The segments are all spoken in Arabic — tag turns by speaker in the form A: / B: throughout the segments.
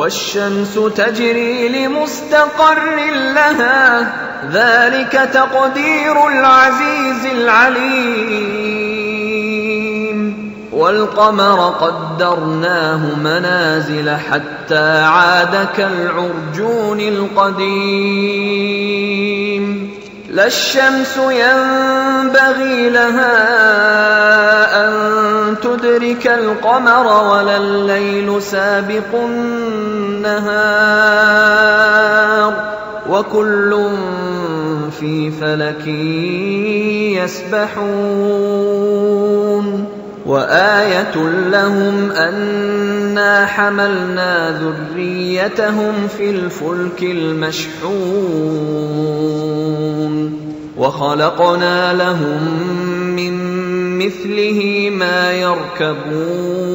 A: والشمس تجري لمستقر لها ذلك تقدير العزيز العليم والقمر قدرناه منازل حتى عاد كالعرجون القديم لا الشمس ينبغي لها أن تدرك القمر ولا الليل سابق النهار وكل في فلك يسبحون وآية لهم أنا حملنا ذريتهم في الفلك المشحون وخلقنا لهم من مثله ما يركبون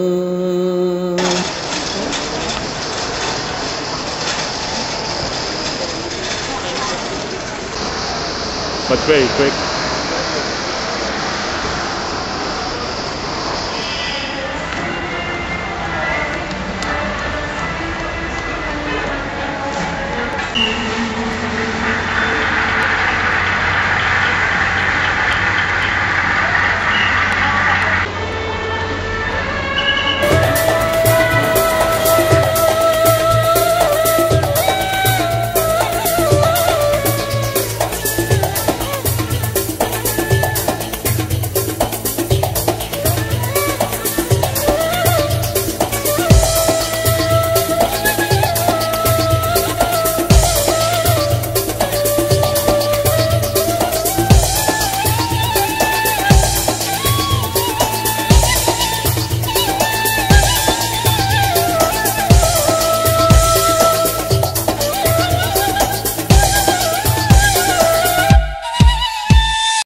B: But very quick.